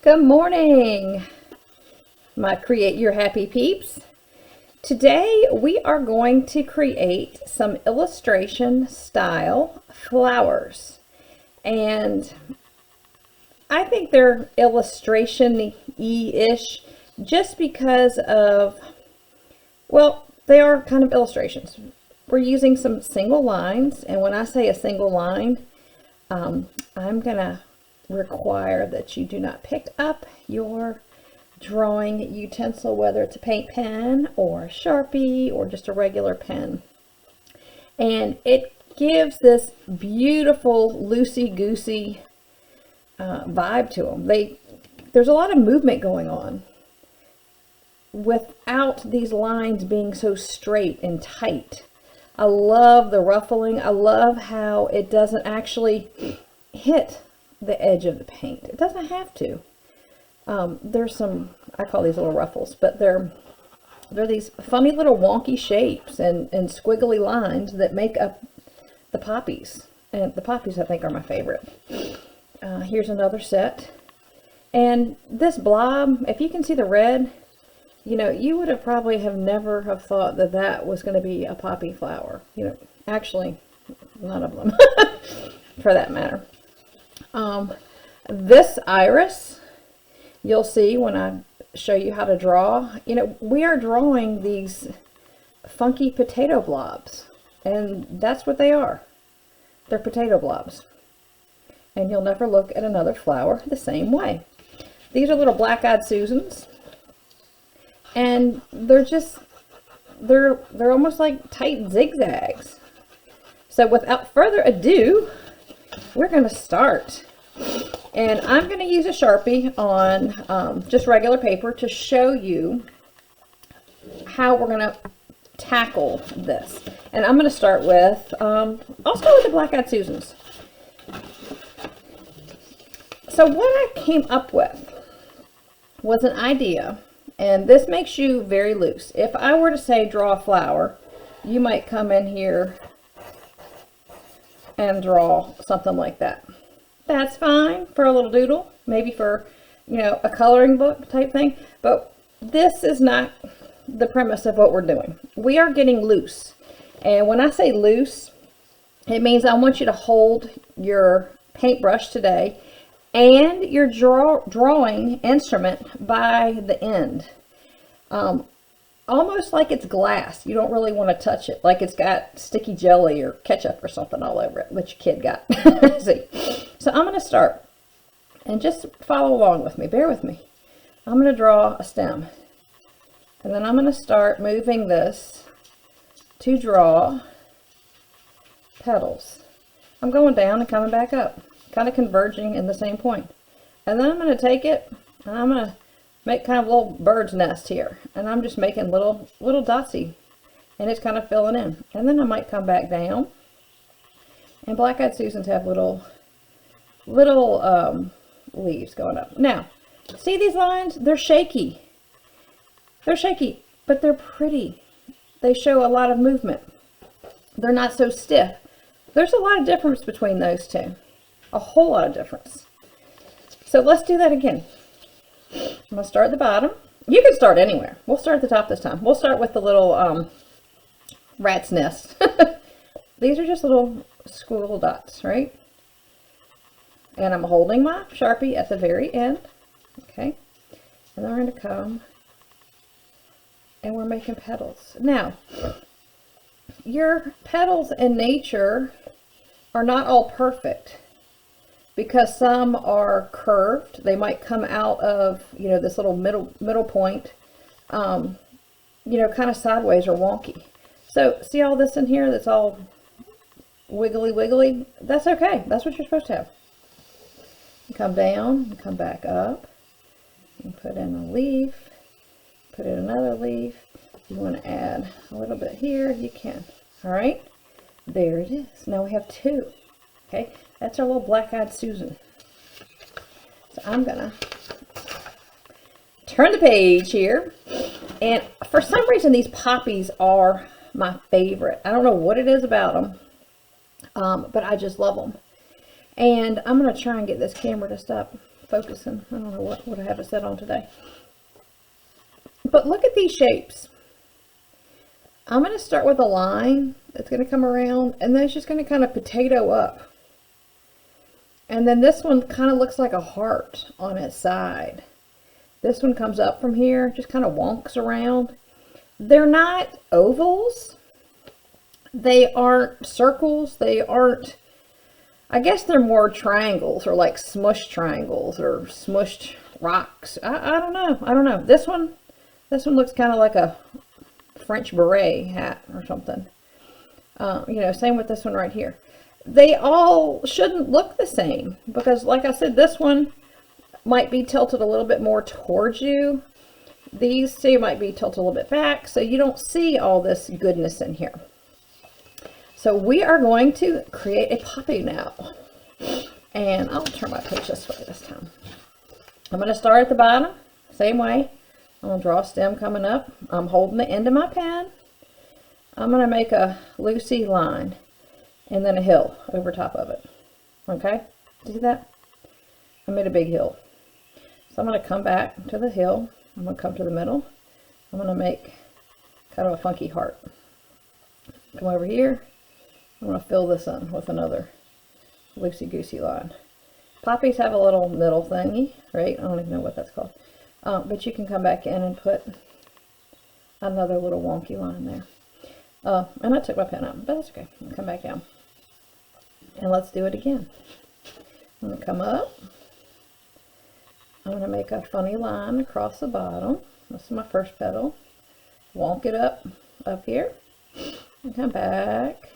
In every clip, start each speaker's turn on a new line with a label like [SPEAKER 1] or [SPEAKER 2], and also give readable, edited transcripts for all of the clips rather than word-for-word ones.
[SPEAKER 1] Good morning, my Create Your Happy Peeps. Today we are going to create some illustration style flowers. And I think they're illustration-y-ish just because of, well, they are kind of illustrations. We're using some single lines, and when I say a single line, I'm gonna require that you do not pick up your drawing utensil, whether it's a paint pen or a Sharpie or just a regular pen. And it gives this beautiful loosey-goosey vibe to them. There's a lot of movement going on without these lines being so straight and tight. I love the ruffling. I love how it doesn't actually hit the edge of the paint. It doesn't have to. There's some, I call these little ruffles, but they're these funny little wonky shapes and squiggly lines that make up the poppies. And the poppies, I think, are my favorite. Here's another set. And this blob, if you can see the red, you know, you would have probably never have thought that that was going to be a poppy flower. You know, actually, none of them, for that matter. This iris, you'll see when I show you how to draw, you know, we are drawing these funky potato blobs, and that's what they are. They're potato blobs. And you'll never look at another flower the same way. These are little black-eyed Susans, and they're almost like tight zigzags. So without further ado, we're going to start. And I'm going to use a Sharpie on just regular paper to show you how we're going to tackle this. And I'm going to start with, I'll start with the black-eyed Susans. So what I came up with was an idea, and this makes you very loose. If I were to say draw a flower, you might come in here and draw something like that. That's fine for a little doodle, maybe for, you know, a coloring book type thing, but this is not the premise of what we're doing. We are getting loose, and when I say loose, it means I want you to hold your paintbrush today and your drawing instrument by the end. Almost like it's glass. You don't really want to touch it, like it's got sticky jelly or ketchup or something all over it that your kid got. See? So I'm going to start, and just follow along with me. Bear with me. I'm going to draw a stem, and then I'm going to start moving this to draw petals. I'm going down and coming back up, kind of converging in the same point. And then I'm going to take it, and I'm going to make kind of a little bird's nest here, and I'm just making little dotsy, and it's kind of filling in. And then I might come back down, and black-eyed Susans have little leaves going up. Now, see these lines? They're shaky. They're shaky, but they're pretty. They show a lot of movement. They're not so stiff. There's a lot of difference between those two. A whole lot of difference. So let's do that again. I'm going to start at the bottom. You can start anywhere. We'll start at the top this time. We'll start with the little rat's nest. These are just little squirrel dots, right? And I'm holding my Sharpie at the very end. Okay. And then we're going to come and we're making petals. Now, your petals in nature are not all perfect, because some are curved. They might come out of, you know, this little middle point, you know, kind of sideways or wonky. So see all this in here that's all wiggly? That's okay. That's what you're supposed to have. You come down, you come back up, you put in a leaf, put in another leaf. If you want to add a little bit here, you can. All right, there it is. Now we have two. Okay, that's our little black-eyed Susan. So I'm gonna turn the page here, and for some reason these poppies are my favorite. I don't know what it is about them, but I just love them. And I'm gonna try and get this camera to stop focusing. I don't know what I have it set on today. But look at these shapes. I'm going to start with a line that's going to come around, and then it's just going to kind of potato up. And then this one kind of looks like a heart on its side. This one comes up from here, just kind of wonks around. They're not ovals. They aren't circles. They aren't, I guess they're more triangles, or like smushed triangles or smushed rocks. I don't know. I don't know. This one looks kind of like a French beret hat or something. You know, same with this one right here. They all shouldn't look the same because, like I said, this one might be tilted a little bit more towards you. These two might be tilted a little bit back, so you don't see all this goodness in here. So we are going to create a poppy now. And I'll turn my page this way this time. I'm going to start at the bottom, same way. I'm going to draw a stem coming up. I'm holding the end of my pen. I'm going to make a loosey line and then a hill over top of it. Okay? See that? I made a big hill. So I'm going to come back to the hill. I'm going to come to the middle. I'm going to make kind of a funky heart. Come over here. I'm going to fill this in with another loosey-goosey line. Poppies have a little middle thingy, right? I don't even know what that's called. But you can come back in and put another little wonky line there. And I took my pen out, but that's okay. I'll come back down. And let's do it again. I'm going to come up. I'm going to make a funny line across the bottom. This is my first petal. Wonk it up here. And come back.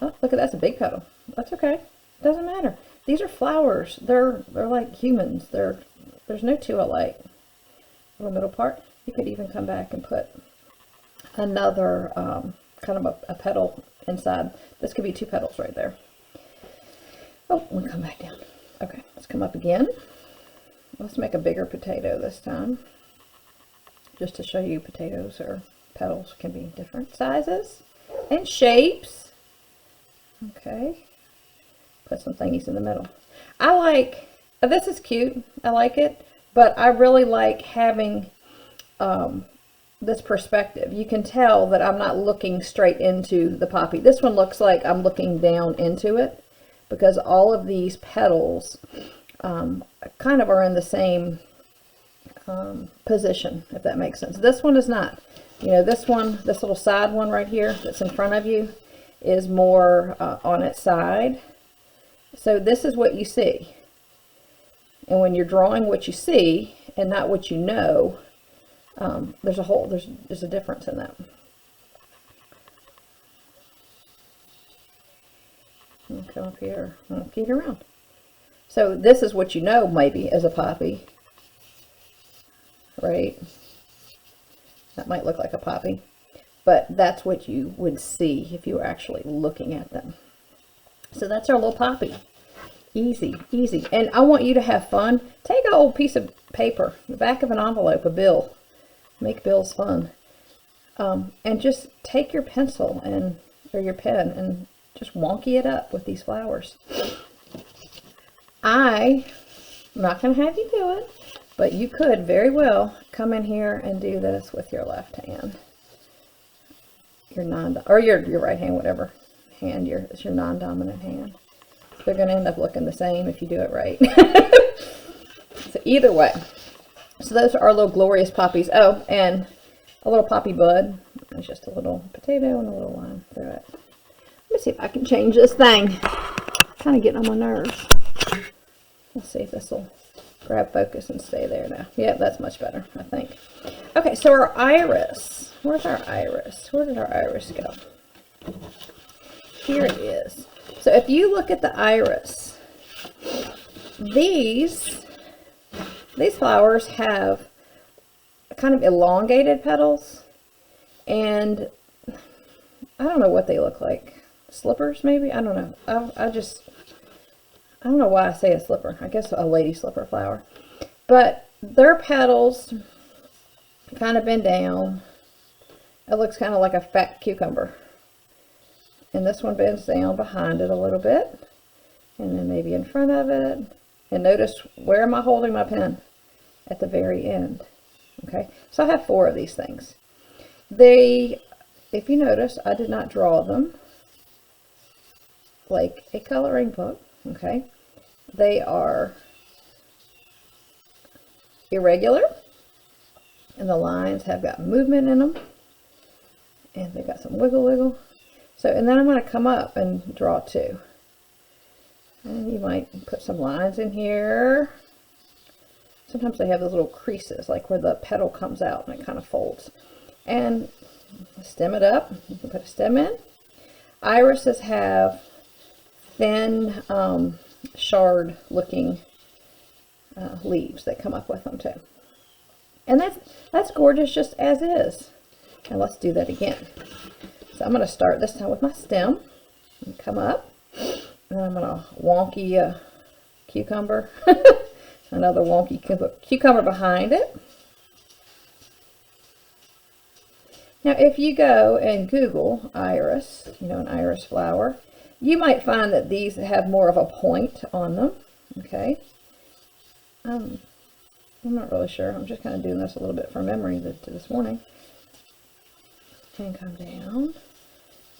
[SPEAKER 1] Oh, look at that's a big petal. That's okay. Doesn't matter. These are flowers. They're like humans. There's no two alike. The middle part. You could even come back and put another kind of a petal inside. This could be two petals right there. Oh, we'll come back down. Okay, let's come up again. Let's make a bigger potato this time. Just to show you potatoes or petals can be different sizes and shapes. Okay. Put some thingies in the middle. I like, this is cute. I like it, but I really like having this perspective. You can tell that I'm not looking straight into the poppy. This one looks like I'm looking down into it because all of these petals kind of are in the same position, if that makes sense. This one is not. You know, this one, this little side one right here that's in front of you is more on its side. So this is what you see. And when you're drawing what you see and not what you know, there's a difference in that. I'll come up here, I'll keep it around. So this is what you know maybe as a poppy, right? That might look like a poppy, but that's what you would see if you were actually looking at them. So that's our little poppy. Easy, easy. And I want you to have fun. Take an old piece of paper, the back of an envelope, a bill. Make bills fun. And just take your pencil or your pen and just wonky it up with these flowers. I'm not going to have you do it, but you could very well come in here and do this with your left hand. Your right hand, whatever hand it's your non-dominant hand. They're going to end up looking the same if you do it right. So either way. So those are our little glorious poppies. Oh, and a little poppy bud. It's just a little potato and a little line through it. Let me see if I can change this thing. It's kind of getting on my nerves. Let's see if this will grab focus and stay there now. Yep, that's much better, I think. Okay, so our iris. Where's our iris? Where did our iris go? Here it is. So if you look at the iris, these flowers have kind of elongated petals, and I don't know what they look like. Slippers, maybe? I don't know. I don't know why I say a slipper. I guess a lady slipper flower. But their petals kind of bend down. It looks kind of like a fat cucumber. And this one bends down behind it a little bit. And then maybe in front of it. And notice, where am I holding my pen? At the very end. Okay, so I have 4 of these things. If you notice, I did not draw them like a coloring book. Okay, they are irregular, and the lines have got movement in them, and they got some wiggle. So, and then I'm going to come up and draw 2. And you might put some lines in here. Sometimes they have those little creases, like where the petal comes out and it kind of folds. And stem it up. You can put a stem in. Irises have thin, shard-looking leaves that come up with them too. And that's gorgeous just as is. Now let's do that again. So I'm going to start this time with my stem and come up. And I'm going to wonky cucumber. Another wonky cucumber behind it. Now if you go and Google iris, an iris flower, you might find that these have more of a point on them. Okay. I'm not really sure. I'm just kind of doing this a little bit from memory this morning. And come down.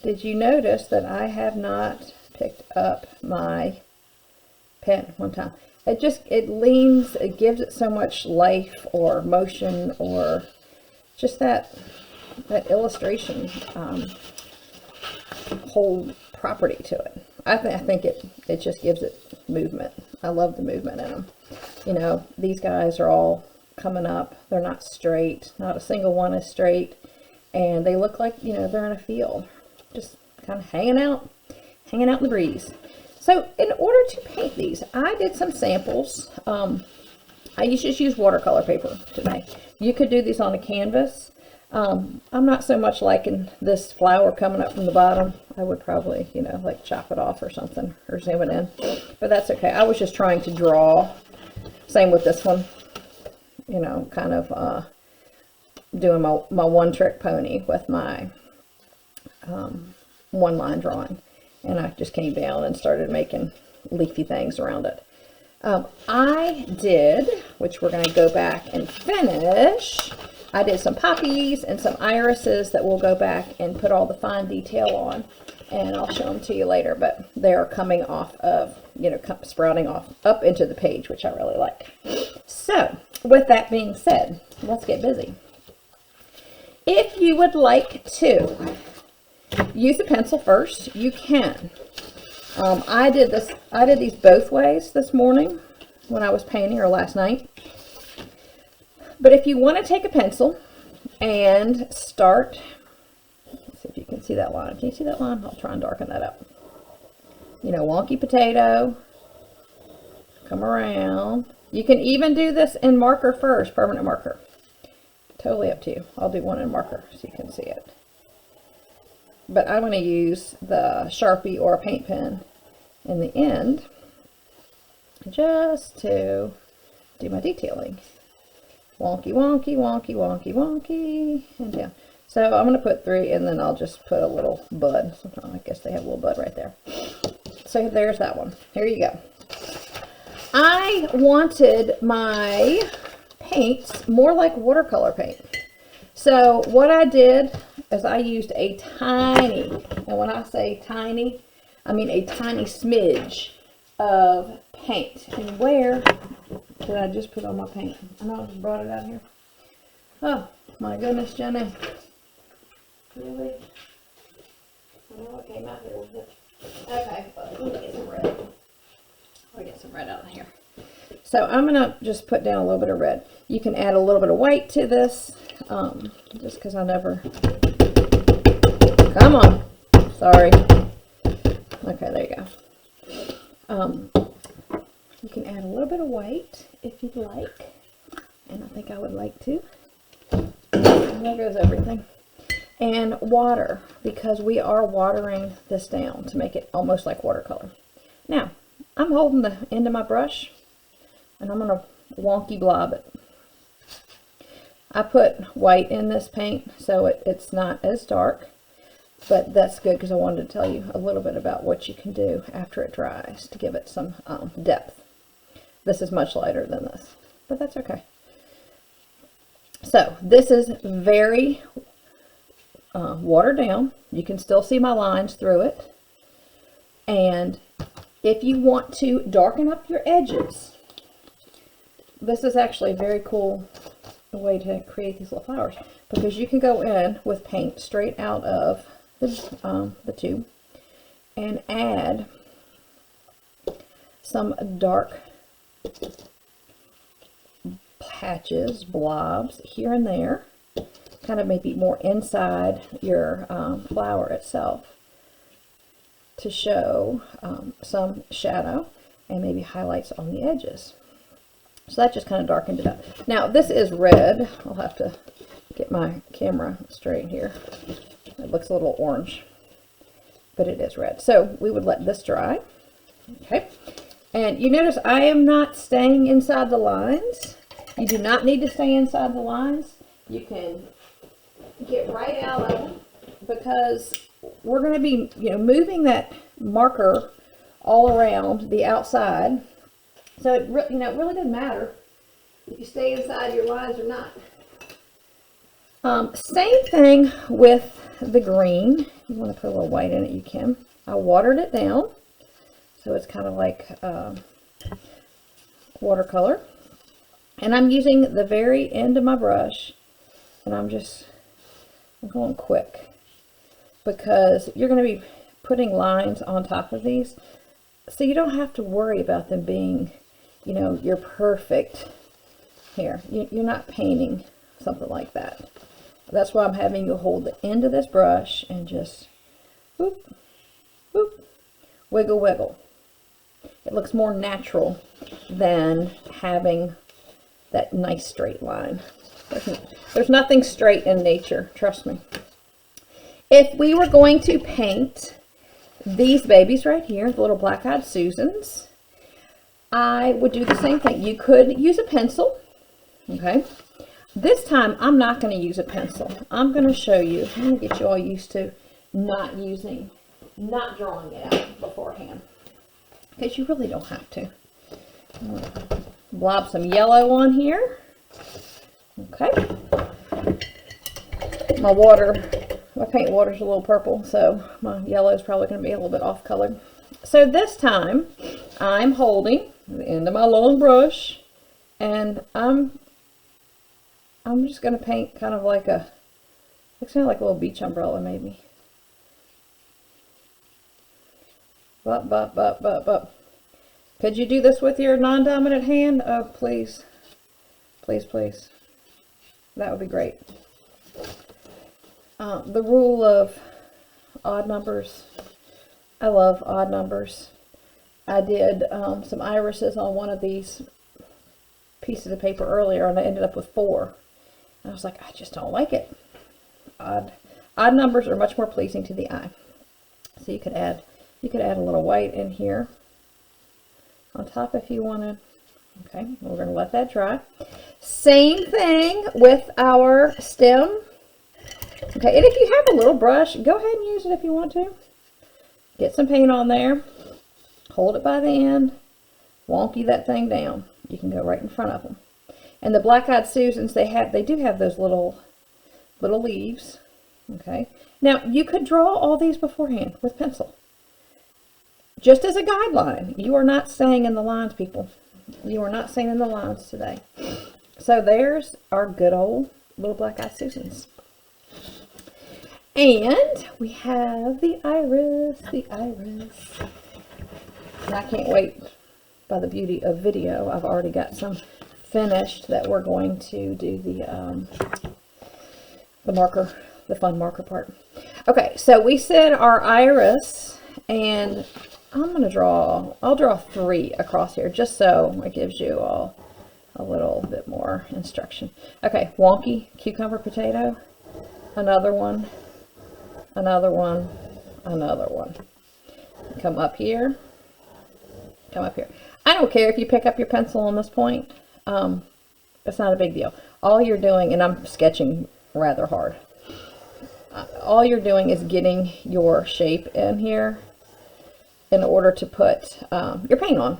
[SPEAKER 1] Did you notice that I have not picked up my pen one time? It leans, it gives it so much life or motion, or just that illustration whole property to it. I think it just gives it movement. I love the movement in them. These guys are all coming up. They're not straight. Not a single one is straight. And they look like, they're in a field. Just kind of hanging out in the breeze. So in order to paint these, I did some samples. I just use watercolor paper today. You could do these on a canvas. I'm not so much liking this flower coming up from the bottom. I would probably, like chop it off or something, or zoom it in. But that's okay. I was just trying to draw. Same with this one. Kind of doing my one-trick pony with my one-line drawing. And I just came down and started making leafy things around it. I did, which we're going to go back and finish, I did some poppies and some irises that we'll go back and put all the fine detail on. And I'll show them to you later, but they're coming off of, sprouting off up into the page, which I really like. So, with that being said, let's get busy. If you would like to use a pencil first, you can. I did these both ways this morning when I was painting, or last night. But if you want to take a pencil and start, let's see if you can see that line. Can you see that line? I'll try and darken that up. Wonky potato. Come around. You can even do this in marker first, permanent marker. Totally up to you. I'll do one in marker so you can see it. But I'm going to use the Sharpie or a paint pen in the end just to do my detailing. Wonky, wonky, wonky, wonky, wonky, and down. So I'm going to put 3, and then I'll just put a little bud. I guess they have a little bud right there. So there's that one. Here you go. I wanted my paints more like watercolor paint. So what I did is I used a tiny, and when I say tiny, I mean a tiny smidge of paint. And where did I just put on my paint? I know I just brought it out here. Oh my goodness, Jenny. Really? I know what came out here with it. Okay, let me get some red. Let me get some red out of here. So I'm going to just put down a little bit of red. You can add a little bit of white to this, just because I never... Come on. Sorry. Okay, there you go. You can add a little bit of white if you'd like. And I think I would like to. And there goes everything. And water, because we are watering this down to make it almost like watercolor. Now, I'm holding the end of my brush, and I'm going to wonky blob it. I put white in this paint, so it's not as dark, but that's good because I wanted to tell you a little bit about what you can do after it dries to give it some depth. This is much lighter than this, but that's okay. So this is very watered down. You can still see my lines through it. And if you want to darken up your edges, this is actually a very cool way to create these little flowers, because you can go in with paint straight out of the tube and add some dark patches, blobs here and there, kind of maybe more inside your flower itself, to show some shadow and maybe highlights on the edges. So that just kind of darkened it up. Now this is red. I'll have to get my camera straight here. It looks a little orange, but it is red. So we would let this dry. Okay. And you notice I am not staying inside the lines. You do not need to stay inside the lines. You can get right out of them, because we're going to be, moving that marker all around the outside. So it really doesn't matter if you stay inside your lines or not. Same thing with the green. You want to put a little white in it, you can. I watered it down, so it's kind of like watercolor. And I'm using the very end of my brush, and I'm going quick, because you're going to be putting lines on top of these, so you don't have to worry about them being, your perfect here. You're not painting something like that. That's why I'm having you hold the end of this brush and just whoop, whoop, wiggle, wiggle. It looks more natural than having that nice straight line. There's nothing straight in nature, trust me. If we were going to paint these babies right here, the little black-eyed Susans, I would do the same thing. You could use a pencil, okay? This time, I'm not going to use a pencil. I'm going to show you. I'm going to get you all used to not drawing it out beforehand, because you really don't have to. Blob some yellow on here. Okay. My paint water's a little purple, so my yellow is probably going to be a little bit off color. So this time, I'm holding the end of my long brush, and I'm just going to paint kind of like looks kind of like a little beach umbrella, maybe. Up. Could you do this with your non-dominant hand? Oh, please. Please, please. That would be great. The rule of odd numbers. I love odd numbers. I did some irises on one of these pieces of paper earlier, and I ended up with 4. And I was like, I just don't like it. Odd numbers are much more pleasing to the eye. So you could add a little white in here on top if you wanted. Okay, we're going to let that dry. Same thing with our stem. Okay, and if you have a little brush, go ahead and use it if you want to. Get some paint on there. Hold it by the end. Wonky that thing down. You can go right in front of them. And the black-eyed Susans, they do have those little leaves. Okay. Now, you could draw all these beforehand with pencil. Just as a guideline. You are not staying in the lines, people. You are not staying in the lines today. So there's our good old little black-eyed Susans. And we have the iris, And I can't wait, by the beauty of video. I've already got some finished that we're going to do the marker, the fun marker part. Okay, so we said our iris, and I'll draw 3 across here, just so it gives you all a little bit more instruction. Okay, wonky cucumber potato, another one, another one, another one. Come up here, come up here. I don't care if you pick up your pencil on this point. It's not a big deal. All you're doing, and I'm sketching rather hard, all you're doing is getting your shape in here in order to put your paint on.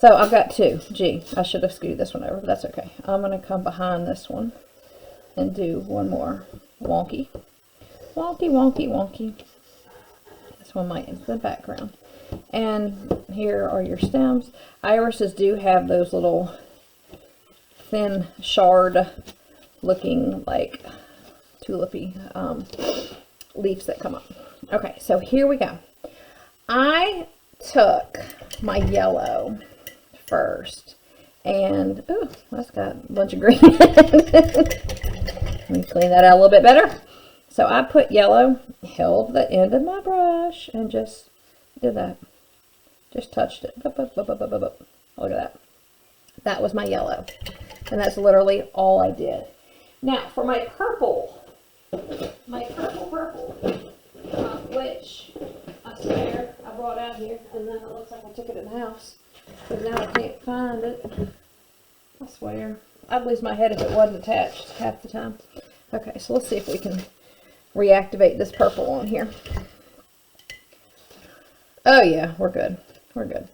[SPEAKER 1] So I've got two. Gee, I should have scooted this one over, but that's okay. I'm going to come behind this one and do one more. Wonky. Wonky, wonky, wonky. This one might into the background. And here are your stems. Irises do have those little thin shard looking like tulipy leaves that come up. Okay, so here we go. I took my yellow first, and ooh, that's got a bunch of green. Let me clean that out a little bit better. So I put yellow, held the end of my brush, and just did that. Just touched it. Look at that. That was my yellow, and that's literally all I did. Now for my purple, which I swear I brought out here, and then it looks like I took it in the house, because now I can't find it. I swear. I'd lose my head if it wasn't attached half the time. Okay, so let's see if we can reactivate this purple on here. Oh yeah, we're good. We're good.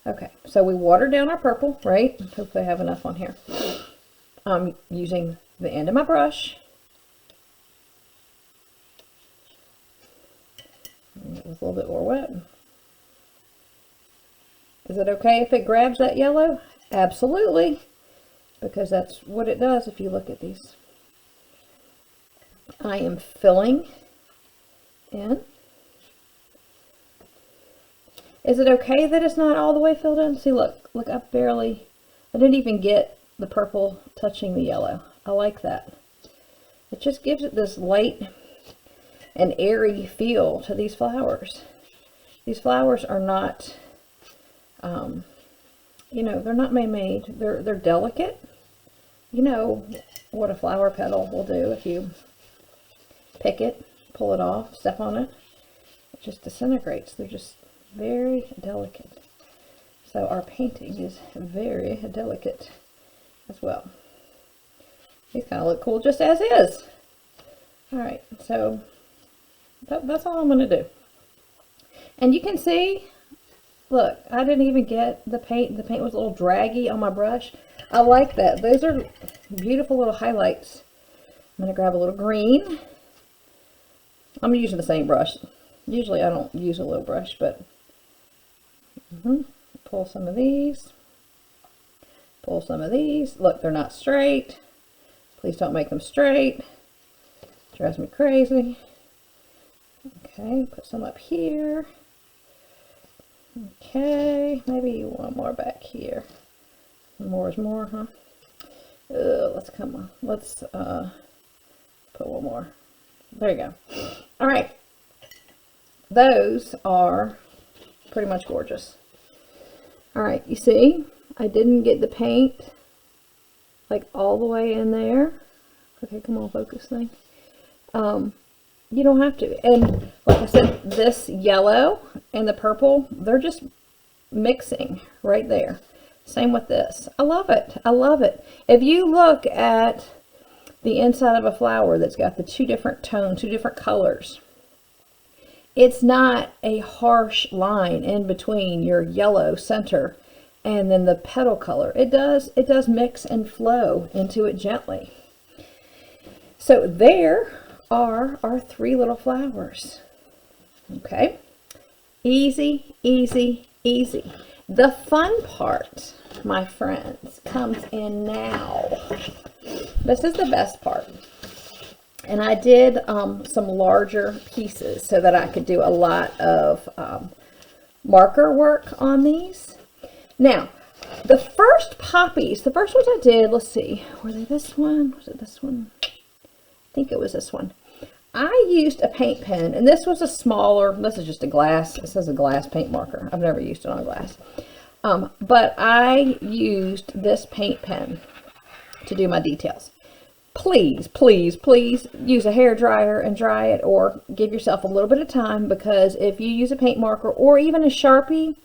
[SPEAKER 1] Okay, so we watered down our purple, right? Hopefully I have enough on here. I'm using the end of my brush. It was a little bit more wet. Is it okay if it grabs that yellow? Absolutely, because that's what it does if you look at these. I am filling in. Is it okay that it's not all the way filled in? See, look, I didn't even get the purple touching the yellow. I like that. It just gives it this light and airy feel to these flowers. These flowers are not, you know, they're not made. They're delicate. You know what a flower petal will do if you pick it, pull it off, step on it. It just disintegrates. They're just very delicate. So our painting is very delicate as well. These kind of look cool just as is. Alright, so that's all I'm going to do. And you can see, look, I didn't even get the paint. The paint was a little draggy on my brush. I like that. Those are beautiful little highlights. I'm going to grab a little green. I'm using the same brush. Usually I don't use a little brush, but pull some of these. Pull some of these. Look, they're not straight. Please don't make them straight. Drives me crazy. Okay, put some up here. Okay, maybe one more back here. More is more, huh? Let's put one more. There you go. All right. Those are pretty much gorgeous. All right, you see, I didn't get the paint like all the way in there. Okay, come on, focus thing. You don't have to. And like I said, this yellow and the purple, they're just mixing right there. Same with this. I love it. I love it. If you look at the inside of a flower that's got the two different tones, two different colors, it's not a harsh line in between your yellow center and then the petal color. It does mix and flow into it gently. So there are our three little flowers. Okay, easy, easy, easy. The fun part, my friends, comes in now. This is the best part. And I did some larger pieces so that I could do a lot of marker work on these. Now, the first poppies, the first ones I did, let's see, were they this one? Was it this one? I think it was this one. I used a paint pen, and this was a smaller, this is just a glass, this is a glass paint marker. I've never used it on glass. But I used this paint pen to do my details. Please, please, please use a hair dryer and dry it, or give yourself a little bit of time, because if you use a paint marker or even a Sharpie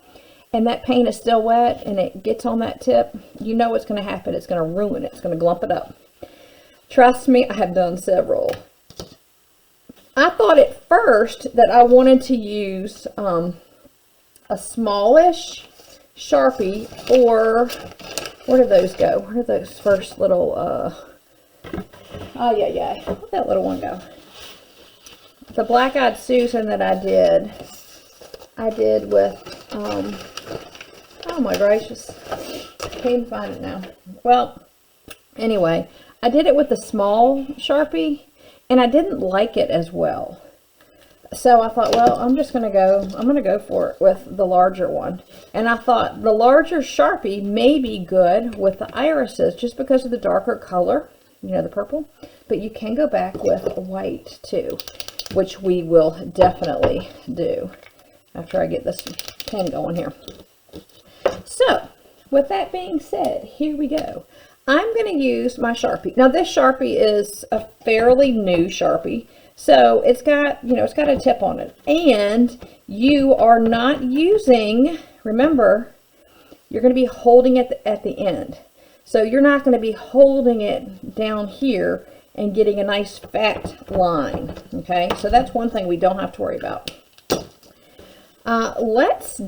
[SPEAKER 1] and that paint is still wet and it gets on that tip, you know what's going to happen. It's going to ruin it. It's going to glump it up. Trust me, I have done several. I thought at first that I wanted to use a smallish Sharpie, or where did those go? Where did those first little, oh yeah, where'd that little one go? The Black Eyed Susan that I did with, oh my gracious, can't find it now. Well, anyway, I did it with the small Sharpie, and I didn't like it as well. So I thought, well, I'm going to go for it with the larger one. And I thought the larger Sharpie may be good with the irises just because of the darker color, you know, the purple. But you can go back with white too, which we will definitely do after I get this pen going here. So, with that being said, here we go. I'm going to use my Sharpie. Now, this Sharpie is a fairly new Sharpie. So it's got, you know, it's got a tip on it, and you are not using, remember, you're going to be holding it at the end. So you're not going to be holding it down here and getting a nice fat line. Okay, so that's one thing we don't have to worry about. Let's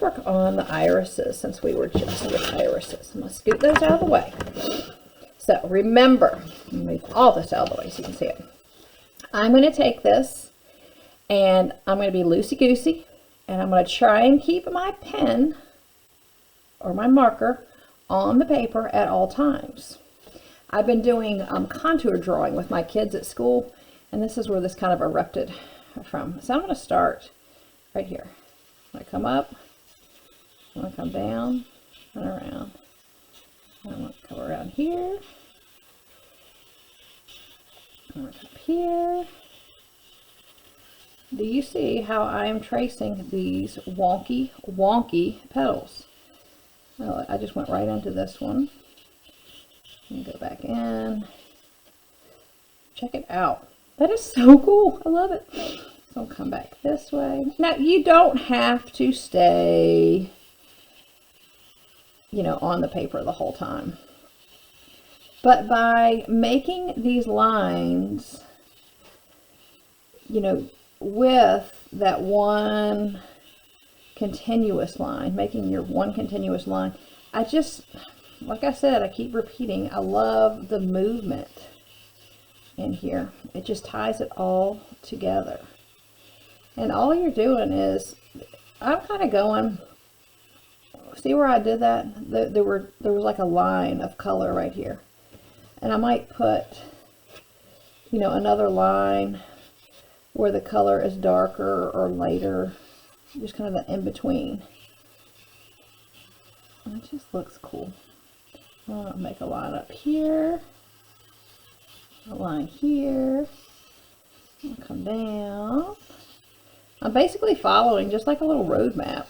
[SPEAKER 1] work on the irises, since we were just with irises. I'm going to scoot those out of the way. So remember, move all this out of the way so you can see it. I'm going to take this, and I'm going to be loosey-goosey, and I'm going to try and keep my pen or my marker on the paper at all times. I've been doing contour drawing with my kids at school, and this is where this kind of erupted from. So I'm going to start right here. I'm going to come up, I'm going to come down and around. I'm going to come around here. I'm going to come up here. Do you see how I am tracing these wonky petals? Oh, I just went right into this one. And go back in. Check it out. That is so cool. I love it. So I'll come back this way. Now, you don't have to stay, you know, on the paper the whole time. But by making these lines, you know, with that one continuous line, making your one continuous line, I just, like I said, I keep repeating, I love the movement in here. It just ties it all together. And all you're doing is, I'm kind of going, see where I did that? There was like a line of color right here. And I might put, you know, another line where the color is darker or lighter, just kind of the in-between. And it just looks cool. I'll make a line up here, a line here, I'll come down. I'm basically following just like a little road map.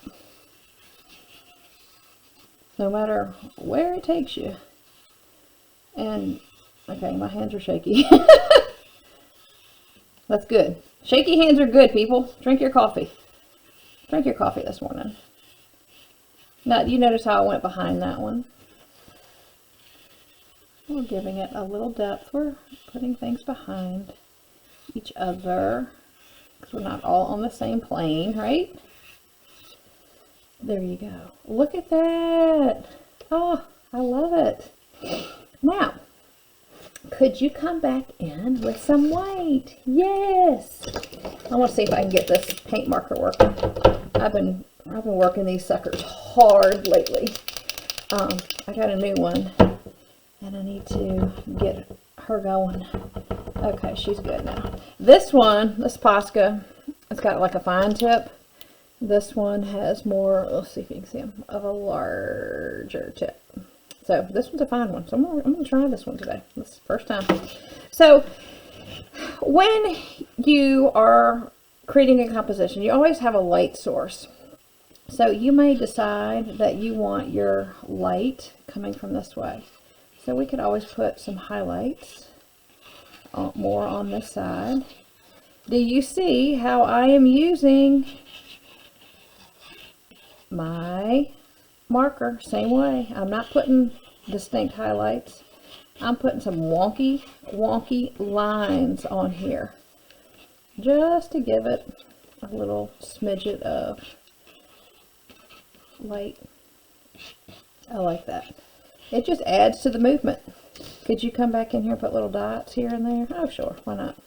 [SPEAKER 1] No matter where it takes you. And, okay, my hands are shaky. That's good. Shaky hands are good, people. Drink your coffee. Drink your coffee this morning. Now, you notice how I went behind that one? We're giving it a little depth. We're putting things behind each other, because we're not all on the same plane, right? There you go. Look at that. Oh, I love it. Now, could you come back in with some white? Yes. I want to see if I can get this paint marker working. I've been working these suckers hard lately. I got a new one, and I need to get her going. Okay, she's good now. This one, this Posca, it's got like a fine tip. This one has more, let's see if you can see them, of a larger tip. So this one's a fine one. So I'm going to try this one today. This is the first time. So when you are creating a composition, you always have a light source. So you may decide that you want your light coming from this way. So we could always put some highlights more on this side. Do you see how I am using my marker same way? I'm not putting distinct highlights. I'm putting some wonky lines on here just to give it a little smidget of light. I like that. It just adds to the movement. Could you come back in here and put little dots here and there? Oh, sure. Why not?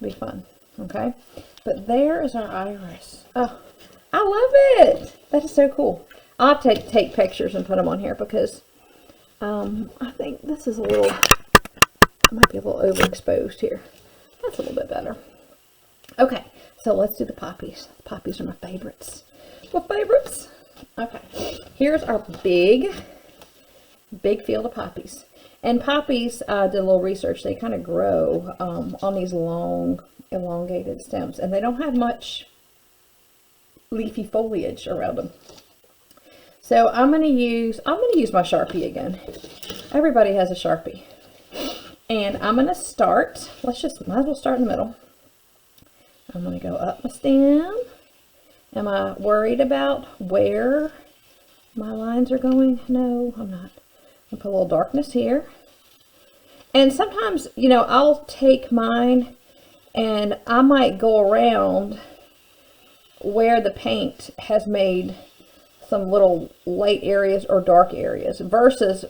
[SPEAKER 1] Be fun. Okay. But there is our iris. Oh, I love it. That is so cool. I'll have to take pictures and put them on here because I think this is a little, I might be a little overexposed here. That's a little bit better. Okay. So let's do the poppies. The poppies are my favorites. My favorites. Okay. Here's our big field of poppies. And poppies, did a little research. They kind of grow on these long, elongated stems, and they don't have much leafy foliage around them. So I'm gonna use my Sharpie again. Everybody has a Sharpie, and I'm gonna start. Might as well start in the middle. I'm gonna go up my stem. Am I worried about where my lines are going? No, I'm not. I'll put a little darkness here. And sometimes, you know, I'll take mine and I might go around where the paint has made some little light areas or dark areas versus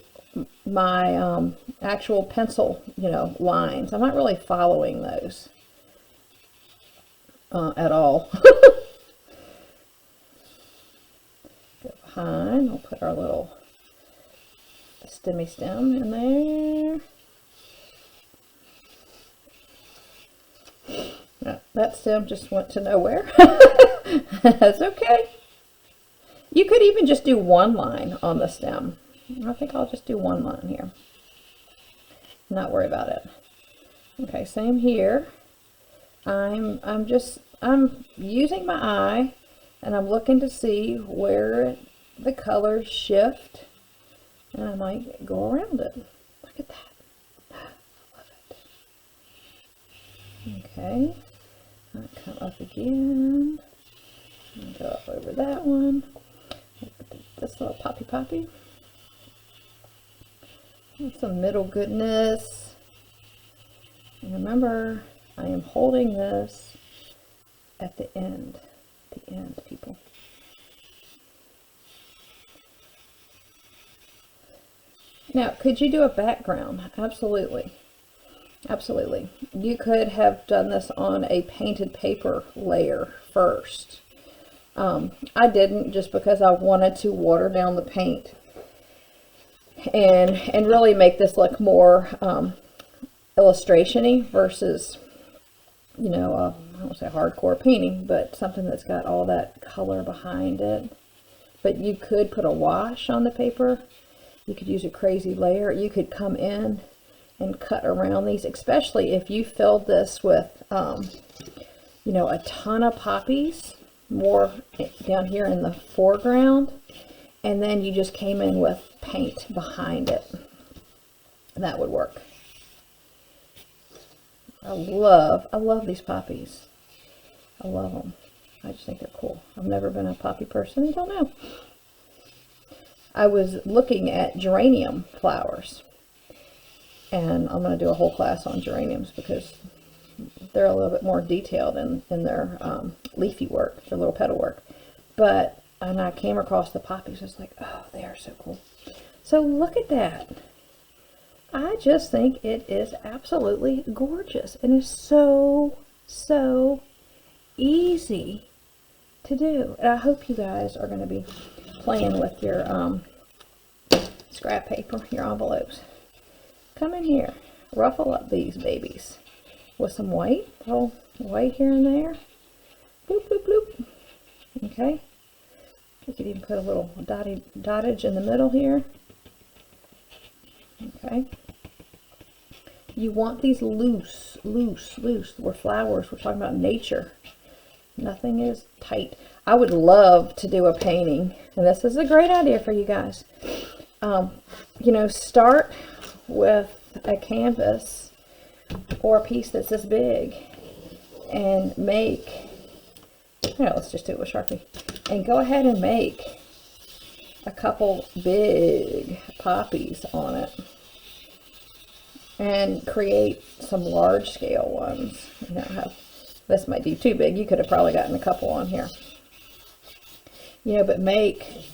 [SPEAKER 1] my actual pencil, you know, lines. I'm not really following those at all. Go behind, we'll put our little stem in there. No, that stem just went to nowhere. That's okay. You could even just do one line on the stem. I think I'll just do one line here. Not worry about it. Okay, same here. I'm using my eye and I'm looking to see where the colors shift. And I might go around it. Look at that. I love it. Okay. I'll come up again. And go up over that one. This little poppy. And some middle goodness. And remember, I am holding this at the end. The end, people. Now, could you do a background? Absolutely. Absolutely. You could have done this on a painted paper layer first. I didn't, just because I wanted to water down the paint and really make this look more illustration-y versus, you know, I don't want to say hardcore painting, but something that's got all that color behind it. But you could put a wash on the paper. You could use a crazy layer. You could come in and cut around these, especially if you filled this with, you know, a ton of poppies, more down here in the foreground, and then you just came in with paint behind it. That would work. I love these poppies. I love them. I just think they're cool. I've never been a poppy person until now. I was looking at geranium flowers, and I'm going to do a whole class on geraniums because they're a little bit more detailed in their leafy work, their little petal work. And I came across the poppies. I was like, oh, they are so cool. So look at that. I just think it is absolutely gorgeous, and it's so easy to do. And I hope you guys are going to be playing with your scrap paper, your envelopes. Come in here, ruffle up these babies with some white, little white here and there. Bloop, bloop, bloop. Okay. You could even put a little dottage in the middle here. Okay. You want these loose. We're flowers. We're talking about nature. Nothing is tight. I would love to do a painting, and this is a great idea for you guys. You know, start with a canvas or a piece that's this big and make, let's just do it with Sharpie, and go ahead and make a couple big poppies on it and create some large scale ones. You know, this might be too big. You could have probably gotten a couple on here. you know, but make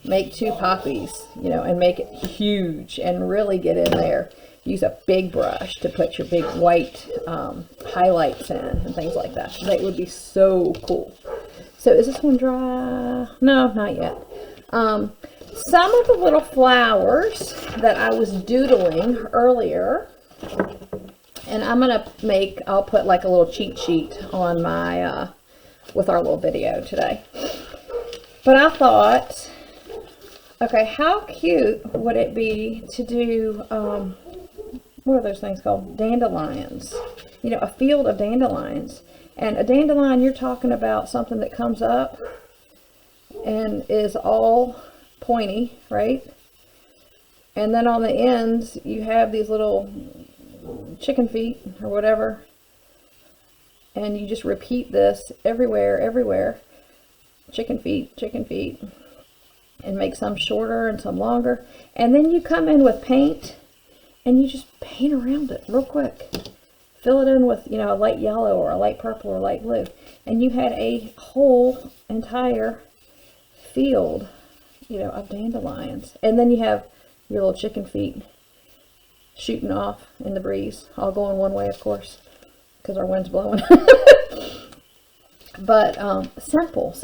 [SPEAKER 1] 2 poppies, you know, and make it huge and really get in there. Use a big brush to put your big white highlights in and things like that. That would be so cool. So is this one dry? No, not yet. Some of the little flowers that I was doodling earlier, and I'll put like a little cheat sheet on my, with our little video today. But I thought, okay, how cute would it be to do, what are those things called? Dandelions. You know, a field of dandelions. And a dandelion, you're talking about something that comes up and is all pointy, right? And then on the ends, you have these little chicken feet or whatever. And you just repeat this everywhere. Chicken feet, and make some shorter and some longer. And then you come in with paint and you just paint around it real quick. Fill it in with, you know, a light yellow or a light purple or light blue. And you had a whole entire field, you know, of dandelions. And then you have your little chicken feet shooting off in the breeze, all going one way, of course, because our wind's blowing. But simple.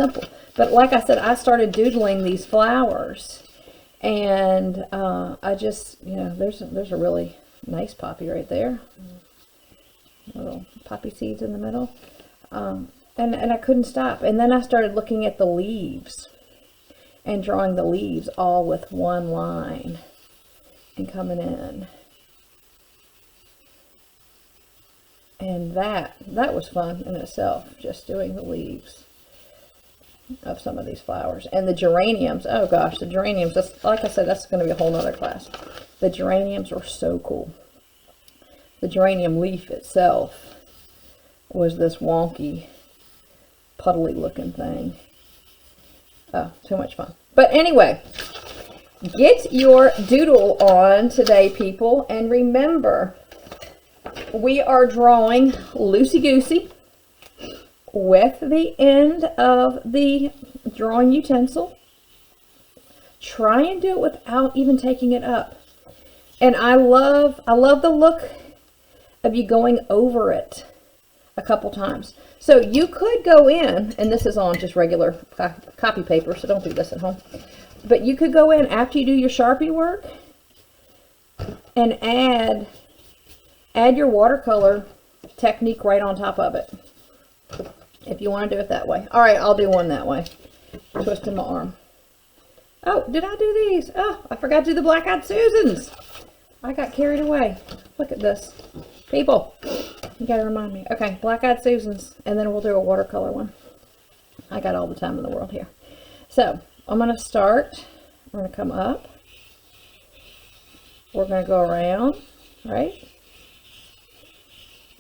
[SPEAKER 1] But like I said, I started doodling these flowers, and I just, you know, there's a really nice poppy right there. Little poppy seeds in the middle. And I couldn't stop. And then I started looking at the leaves and drawing the leaves all with one line and coming in. And that was fun in itself, just doing the leaves of some of these flowers. And the geraniums, oh gosh, the geraniums, that's, like I said, that's going to be a whole nother class. The geraniums are so cool. The geranium leaf itself was this wonky, puddly looking thing. Oh, too much fun. But anyway, get your doodle on today, people. And remember, we are drawing loosey-goosey with the end of the drawing utensil. Try and do it without even taking it up. And I love the look of you going over it a couple times. So you could go in, and this is on just regular copy paper, so don't do this at home. But you could go in after you do your Sharpie work and add your watercolor technique right on top of it, if you want to do it that way. All right, I'll do one that way. Twisting my arm. Oh, did I do these? Oh, I forgot to do the Black Eyed Susans. I got carried away. Look at this. People, you gotta remind me. Okay, Black Eyed Susans, and then we'll do a watercolor one. I got all the time in the world here. So, I'm gonna start. We're gonna come up. We're gonna go around, right?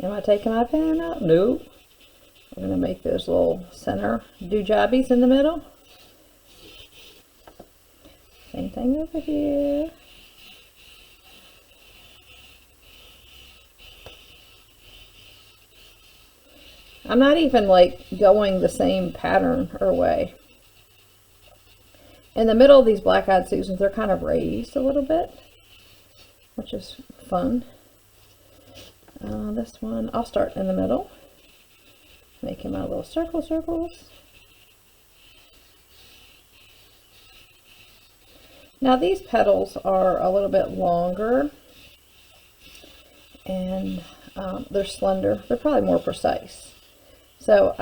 [SPEAKER 1] Am I taking my pen out? No. We're gonna make those little center do-jobbies in the middle. Same thing over here. I'm not even like going the same pattern or way. In the middle of these Black Eyed Susans, they're kind of raised a little bit, which is fun. This one, I'll start in the middle, making my little circles. Now these petals are a little bit longer, and they're slender. They're probably more precise. So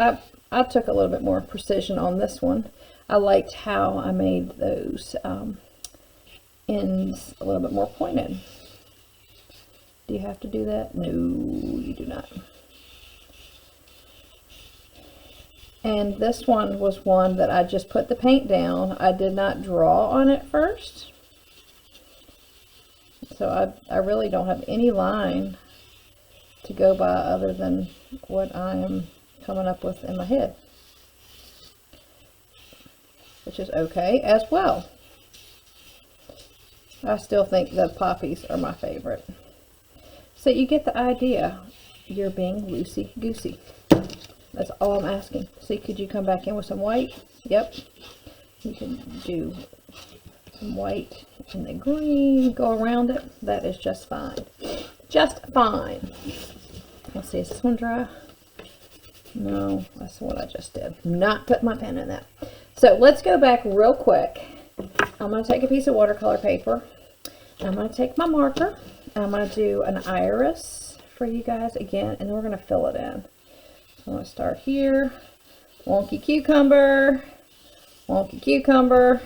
[SPEAKER 1] I took a little bit more precision on this one. I liked how I made those ends a little bit more pointed. Do you have to do that? No, you do not. And this one was one that I just put the paint down. I did not draw on it first. So I really don't have any line to go by other than what I am coming up with in my head, which is okay as well. I still think the poppies are my favorite. So you get the idea. You're being loosey-goosey. That's all I'm asking. See, could you come back in with some white? Yep. You can do some white and the green, go around it. That is just fine. Just fine. Let's see, is this one dry? No, that's what I just did. Not put my pen in that. So let's go back real quick. I'm going to take a piece of watercolor paper. I'm going to take my marker. I'm going to do an iris for you guys again, and then we're going to fill it in. So I'm going to start here. Wonky cucumber. Wonky cucumber.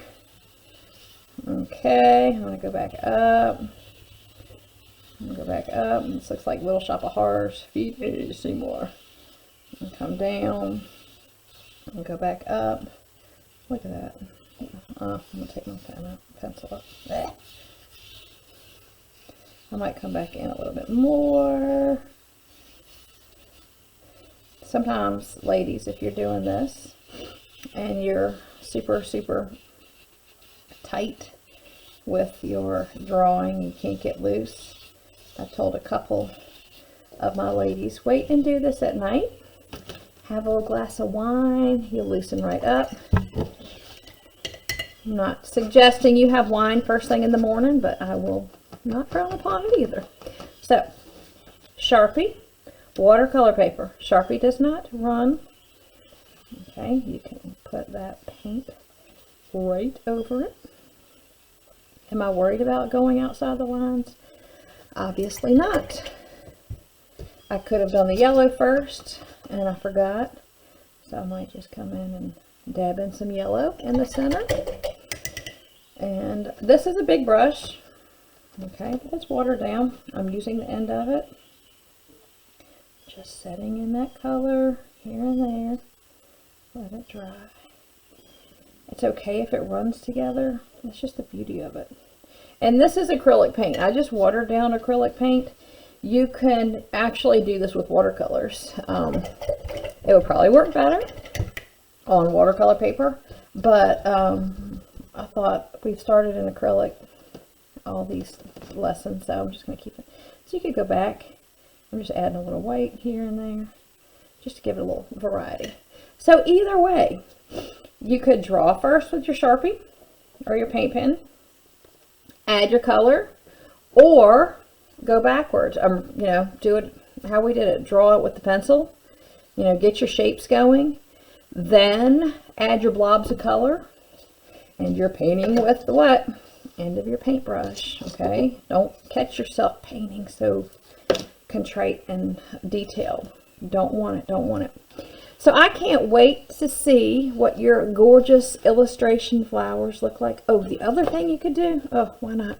[SPEAKER 1] Okay, I'm going to go back up. I'm going to go back up. This looks like Little Shop of Horrors. Feed me Seymour. And come down. And go back up. Look at that. I'm going to take my pen out, pencil up. There. I might come back in a little bit more. Sometimes, ladies, if you're doing this and you're super, super tight with your drawing, you can't get loose. I've told a couple of my ladies, wait and do this at night. Have a little glass of wine. You'll loosen right up. I'm not suggesting you have wine first thing in the morning, but I will not frown upon it either. So, Sharpie, watercolor paper. Sharpie does not run. Okay, you can put that paint right over it. Am I worried about going outside the lines? Obviously not. I could have done the yellow first, and I forgot. So I might just come in and dab in some yellow in the center. And this is a big brush. Okay, let's water down. I'm using the end of it. Just setting in that color here and there. Let it dry. It's okay if it runs together. It's just the beauty of it. And this is acrylic paint. I just watered down acrylic paint. You can actually do this with watercolors. It would probably work better on watercolor paper, but I thought we've started in acrylic all these lessons, so I'm just going to keep it. So you could go back. I'm just adding a little white here and there, just to give it a little variety. So either way, you could draw first with your Sharpie or your paint pen, add your color, or go backwards. You know, do it how we did it. Draw it with the pencil. You know, get your shapes going. Then add your blobs of color, and you're painting with the what? End of your paintbrush. Okay, don't catch yourself painting so contrite and detailed. Don't want it. Don't want it. So I can't wait to see what your gorgeous illustration flowers look like. Oh, the other thing you could do. Oh, why not?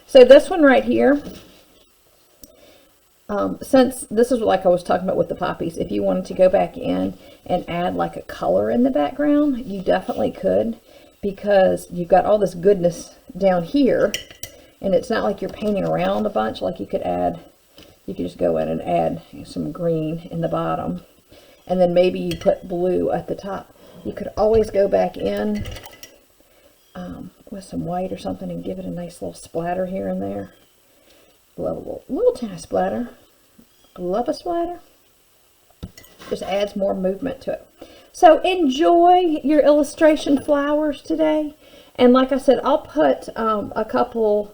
[SPEAKER 1] So this one right here. Since this is like I was talking about with the poppies, if you wanted to go back in and add like a color in the background, you definitely could, because you've got all this goodness down here, and it's not like you're painting around a bunch. Like you could just go in and add some green in the bottom, and then maybe you put blue at the top. You could always go back in with some white or something and give it a nice little splatter here and there. Love a little tiny splatter. Love a splatter. Just adds more movement to it. So enjoy your illustration flowers today. And like I said, I'll put a couple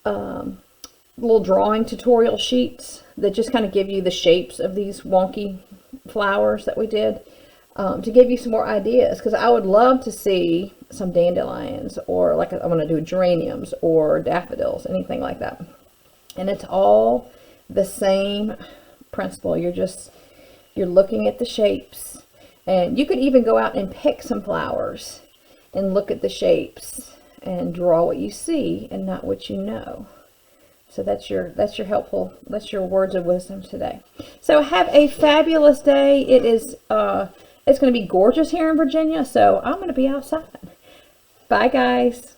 [SPEAKER 1] little drawing tutorial sheets that just kind of give you the shapes of these wonky flowers that we did, to give you some more ideas, because I would love to see some dandelions, or like I'm going to do geraniums or daffodils, anything like that. And it's all the same principle. You're looking at the shapes, and you could even go out and pick some flowers and look at the shapes and draw what you see and not what you know. So that's your words of wisdom today. So have a fabulous day. It's going to be gorgeous here in Virginia, so I'm going to be outside. Bye guys.